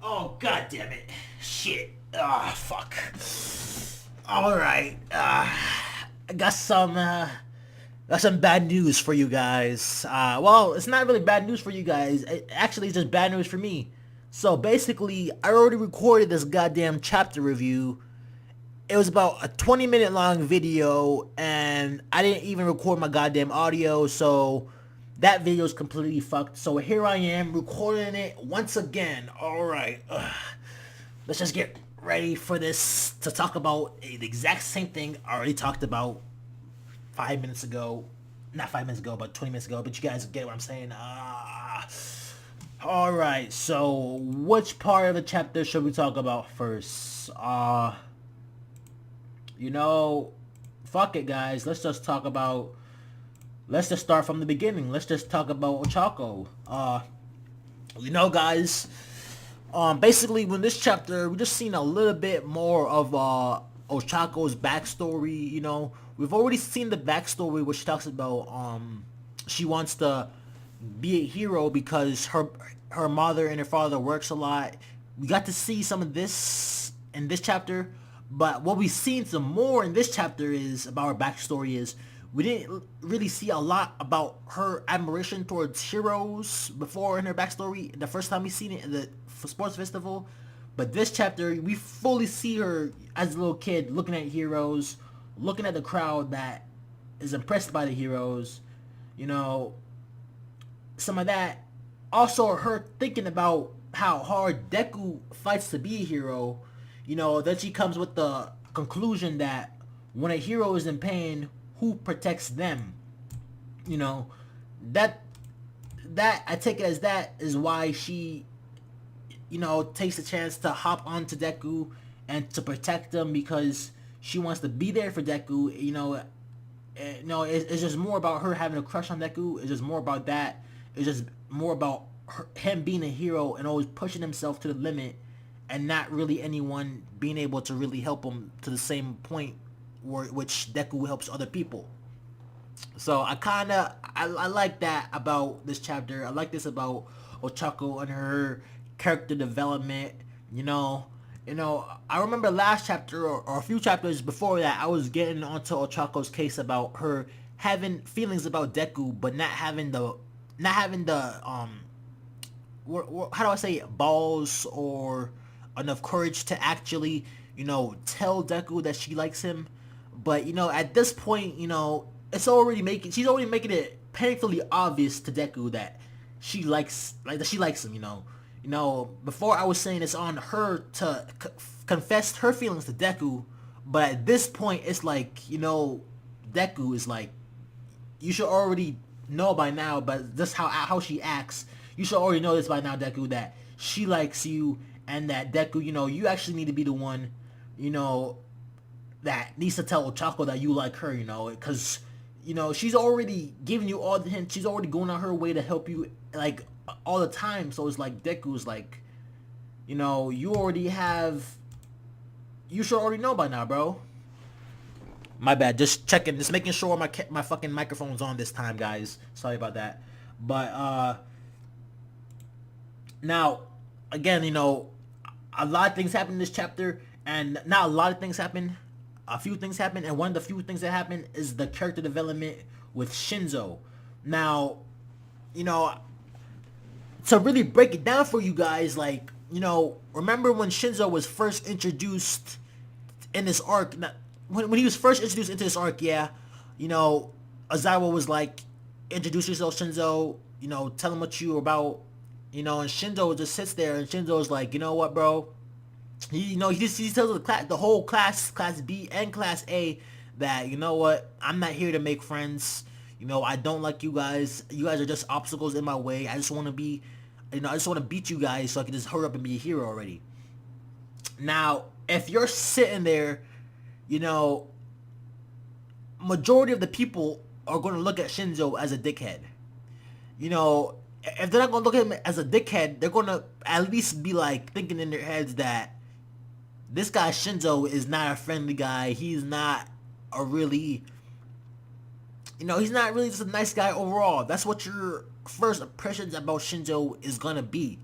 Oh, god damn it. Shit. Ah, fuck. Alright. I got some bad news for you guys. Well, it's not really bad news for you guys. Actually, it's just bad news for me. So basically, I already recorded this goddamn chapter review. It was about a 20-minute long video, and I didn't even record my goddamn audio, so that video is completely fucked. So here I am recording it once again. Alright, let's just get ready for this to talk about the exact same thing I already talked about 5 minutes ago. Not 5 minutes ago, but 20 minutes ago, but you guys get what I'm saying. Alright, so which part of the chapter should we talk about first? You know, fuck it, guys. Let's just start from the beginning. Let's just talk about Ochako. Guys, basically, when this chapter, we just seen a little bit more of Ochako's backstory. We've already seen the backstory, which talks about she wants to be a hero because her mother and her father works a lot. We got to see some of this in this chapter. But what we've seen some more in this chapter is about her backstory is we didn't really see a lot about her admiration towards heroes before in her backstory. The first time we seen it in the sports festival. But this chapter, we fully see her as a little kid looking at heroes, looking at the crowd that is impressed by the heroes. Some of that. Also her thinking about how hard Deku fights to be a hero. Then she comes with the conclusion that when a hero is in pain, who protects them? That I take it as that is why she, takes the chance to hop onto Deku and to protect him because she wants to be there for Deku. It's just more about her having a crush on Deku. It's just more about that. It's just more about him being a hero and always pushing himself to the limit. And not really anyone being able to really help him to the same point which Deku helps other people. So I like that about this chapter. I like this about Ochako and her character development. I remember last chapter or a few chapters before that, I was getting onto Ochako's case about her having feelings about Deku, but not having the how do I say it, balls or enough courage to actually, tell Deku that she likes him. But, at this point, she's already making it painfully obvious to Deku that she likes him, Before I was saying it's on her to confess her feelings to Deku, but at this point it's like, Deku is like, you should already know by now, but just how she acts, you should already know this by now, Deku, that she likes you. And that Deku, you actually need to be the one, that needs to tell Ochako that you like her, because, she's already giving you all the hints. She's already going on her way to help you, like, all the time. So it's like, Deku's like, you should already know by now, bro. My bad, just checking, just making sure my fucking microphone's on this time, guys. Sorry about that. But, now, again, a lot of things happen in this chapter, and not a lot of things happen. A few things happen, and one of the few things that happen is the character development with Shinso. Now, to really break it down for you guys, like, remember when Shinso was first introduced in this arc? When he was first introduced into this arc, yeah, Aizawa was like, introduce yourself, Shinso, tell him what you're about. And Shinso just sits there, and Shinso's like, you know what, bro? He tells the whole class B and class A, that, you know what? I'm not here to make friends. I don't like you guys. You guys are just obstacles in my way. I just want to be, I just want to beat you guys so I can just hurry up and be a hero already. Now, if you're sitting there, majority of the people are going to look at Shinso as a dickhead. If they're not going to look at him as a dickhead, they're going to at least be like thinking in their heads that this guy Shinso is not a friendly guy. He's not a really, he's not really just a nice guy overall. That's what your first impressions about Shinso is going to be.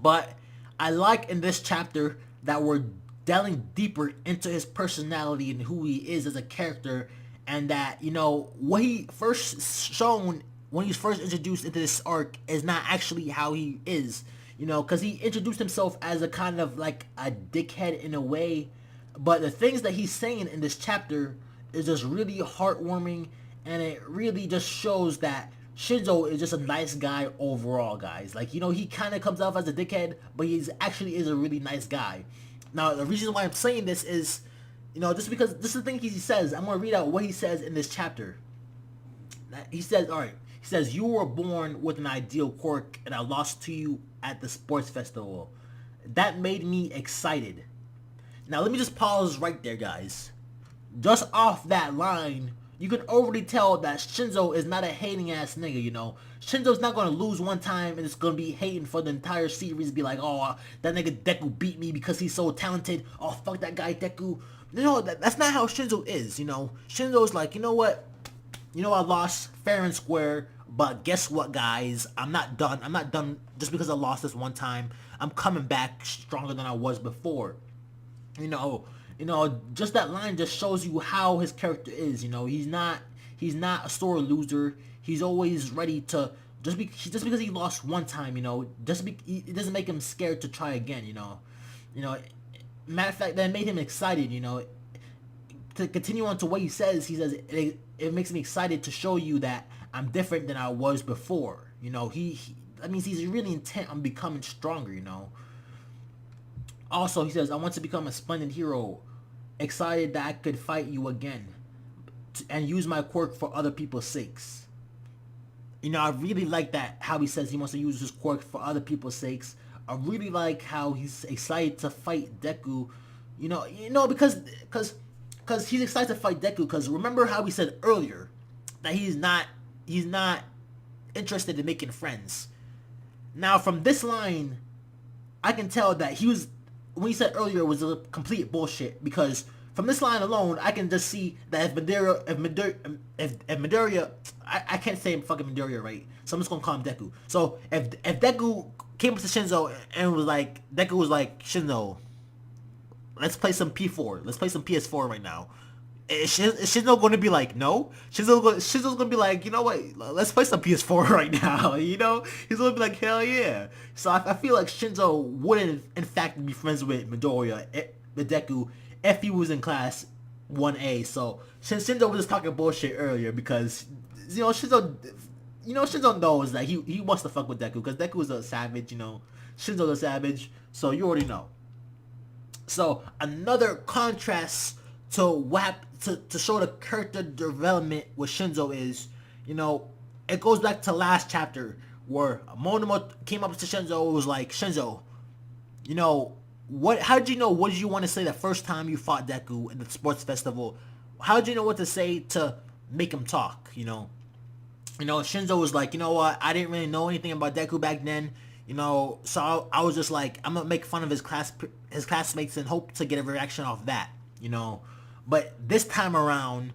But I like in this chapter that we're delving deeper into his personality and who he is as a character, and that, you know, what he first shown when he's first introduced into this arc is not actually how he is. You know, because he introduced himself as a kind of like a dickhead in a way, but the things that he's saying in this chapter is just really heartwarming, and it really just shows that Shinso is just a nice guy overall, guys. Like, you know, he kind of comes off as a dickhead, but he's actually is a really nice guy. Now, the reason why I'm saying this is, you know, just because this is the thing he says. I'm going to read out what he says in this chapter. He says, all right, he says, you were born with an ideal quirk, and I lost to you at the sports festival. That made me excited. Now, let me just pause right there, guys. Just off that line, you can already tell that Shinso is not a hating ass nigga, you know. Shinso's not gonna lose one time and it's gonna be hating for the entire series. Be like, oh, that nigga Deku beat me because he's so talented. Oh, fuck that guy Deku. You know, that's not how Shinso is, you know. Shinso's like, you know what? You know, I lost fair and square, but guess what, guys? I'm not done. I'm not done just because I lost this one time. I'm coming back stronger than I was before. You know, just that line just shows you how his character is. You know, he's not a sore loser. He's always ready to just because he lost one time. You know, it doesn't make him scared to try again. You know, matter of fact, that made him excited. You know, to continue on to what he says it makes me excited to show you that I'm different than I was before. You know, that means he's really intent on becoming stronger. You know. Also, he says, I want to become a splendid hero, excited that I could fight you again, and use my quirk for other people's sakes. You know, I really like that, how he says he wants to use his quirk for other people's sakes. I really like how he's excited to fight Deku, you know, because he's excited to fight Deku, because remember how he said earlier that he's not interested in making friends. Now, from this line, I can tell that when he said earlier was a complete bullshit, because from this line alone, I can just see that if Midoriya, I can't say fucking Midoriya right, so I'm just gonna call him Deku. So if Deku came up to Shinso and was like, Deku was like, Shinso, let's play some P4, let's play some PS4 right now. Is Shinso going to be like, no? Shinso's going to be like, you know what, let's play some PS4 right now, you know? He's going to be like, hell yeah. So I feel like Shinso wouldn't, in fact, be friends with Midoriya, with Deku, if he was in class 1A. So Shinso was just talking bullshit earlier because, you know, Shinso knows that he wants to fuck with Deku, because Deku is a savage, you know? Shinso's a savage, so you already know. So another contrast to show the character development with Shinso is, you know, it goes back to last chapter where Monoma came up to Shinso and was like, Shinso, you know, how did you know what did you want to say the first time you fought Deku in the sports festival? How did you know what to say to make him talk, you know? Shinso was like, you know what, I didn't really know anything about Deku back then, you know, so I was just like, I'm gonna make fun of his classmates and hope to get a reaction off that, you know. But this time around,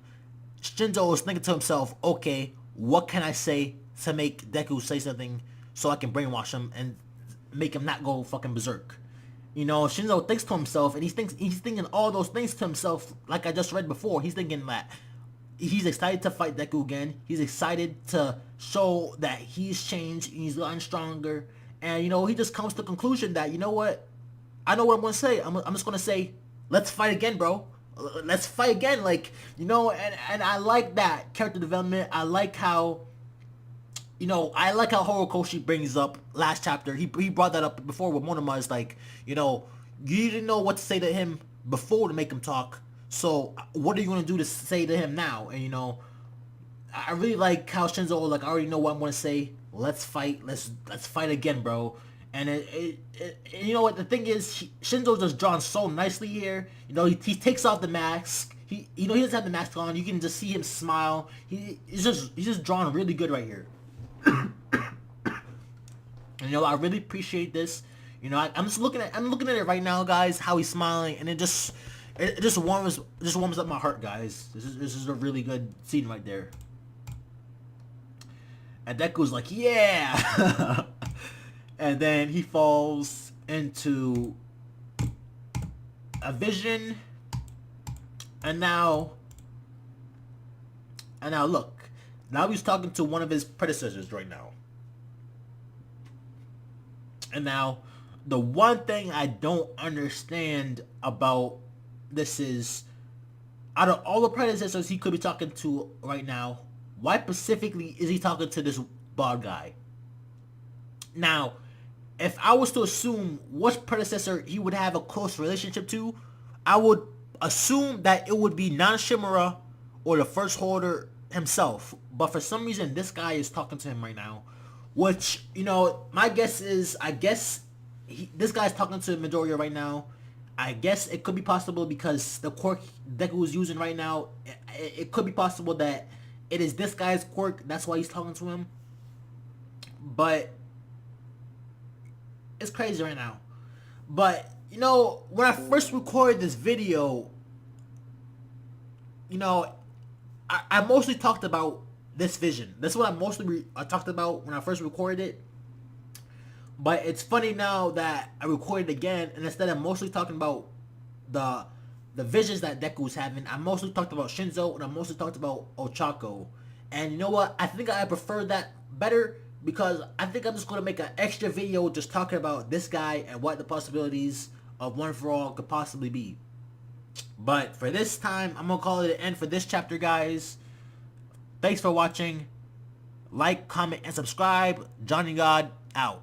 Shinso was thinking to himself, okay, what can I say to make Deku say something so I can brainwash him and make him not go fucking berserk? You know, Shinso thinks to himself, and he's thinking all those things to himself, like I just read before. He's thinking that he's excited to fight Deku again. He's excited to show that he's changed, he's gotten stronger. And, you know, he just comes to the conclusion that, you know what, I know what I'm going to say. I'm just going to say, let's fight again, bro. Let's fight again, like, you know, and I like that character development. I like how Horikoshi brings up last chapter. He brought that up before with Monoma. Is like, you know, you didn't know what to say to him before to make him talk. So what are you gonna do to say to him now? And, you know, I really like how Shinso, like, I already know what I'm gonna say. Let's fight. Let's fight again, bro. And you know what, the thing is, Shinso just drawn so nicely here. You know, he takes off the mask. He doesn't have the mask on. You can just see him smile. He's just drawn really good right here. And, you know, I really appreciate this. You know, I'm looking at it right now, guys. How he's smiling, and it just warms up my heart, guys. This is a really good scene right there. And Deku's like, yeah. And then he falls into a vision. And now look. Now he's talking to one of his predecessors right now. And now, the one thing I don't understand about this is, out of all the predecessors he could be talking to right now, why specifically is he talking to this bald guy? Now, if I was to assume which predecessor he would have a close relationship to, I would assume that it would be Non-Shimura or the First Holder himself. But for some reason, this guy is talking to him right now. Which, my guess is, this guy's talking to Midoriya right now. I guess it could be possible because the quirk Deku is using right now, it could be possible that it is this guy's quirk. That's why he's talking to him. But it's crazy right now. But, when I first recorded this video, I mostly talked about this vision. That's what I mostly talked about when I first recorded it. But it's funny now that I recorded again, and instead of mostly talking about the visions that Deku's having, I mostly talked about Shinso, and I mostly talked about Ochako. And you know what? I think I prefer that better, because I think I'm just going to make an extra video just talking about this guy and what the possibilities of One for All could possibly be. But for this time, I'm going to call it an end for this chapter, guys. Thanks for watching. Like, comment, and subscribe. Johnny God, out.